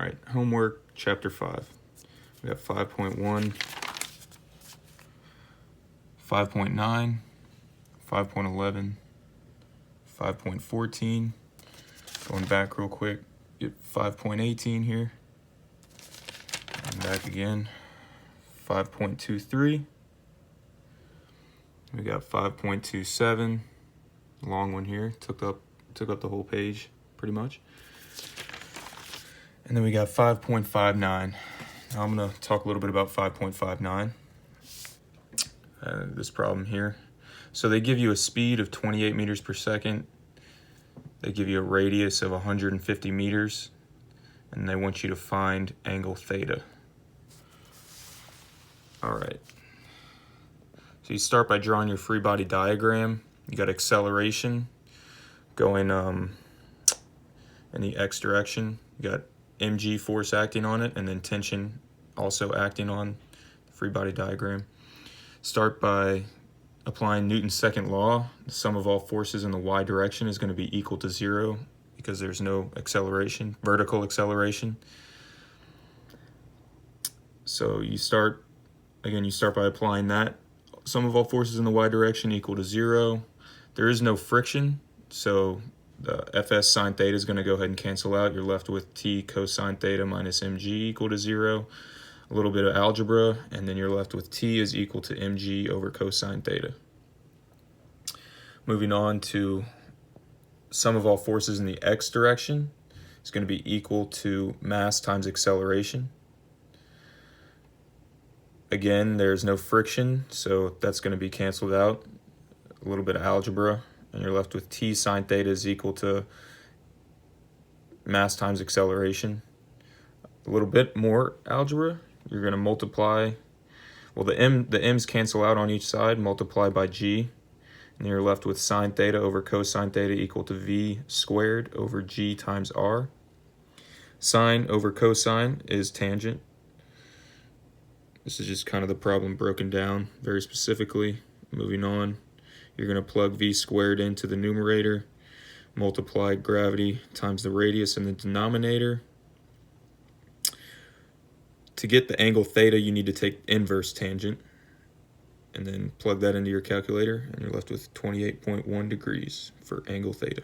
right, homework, chapter 5. We got 5.1, 5.9, 5.11, 5.14. Going back real quick, get 5.18 here. And back again, 5.23. We got 5.27, long one here, took up the whole page pretty much. And then we got 5.59. Now I'm gonna talk a little bit about 5.59, this problem here. So they give you a speed of 28 meters per second. They give you a radius of 150 meters, and they want you to find angle theta. All right. So you start by drawing your free body diagram. You got acceleration going in the x direction. You got mg force acting on it, and then tension also acting on the free body diagram. Start by applying Newton's second law. The sum of all forces in the y direction is going to be equal to 0 because there's no acceleration, vertical acceleration. So you start by applying that. Sum of all forces in the y direction equal to 0. There is no friction, so the Fs sine theta is going to go ahead and cancel out. You're left with T cosine theta minus mg equal to 0. A little bit of algebra, and then you're left with T is equal to mg over cosine theta. Moving on to sum of all forces in the x direction is going to be equal to mass times acceleration. Again, there's no friction, so that's going to be canceled out. A little bit of algebra, and you're left with T sine theta is equal to mass times acceleration. A little bit more algebra. You're going to multiply, well, the m's cancel out on each side, multiply by g, and you're left with sine theta over cosine theta equal to v squared over g times r. Sine over cosine is tangent. This is just kind of the problem broken down very specifically. Moving on, you're going to plug v squared into the numerator, multiply gravity times the radius in the denominator. To get the angle theta, you need to take inverse tangent and then plug that into your calculator, and you're left with 28.1 degrees for angle theta.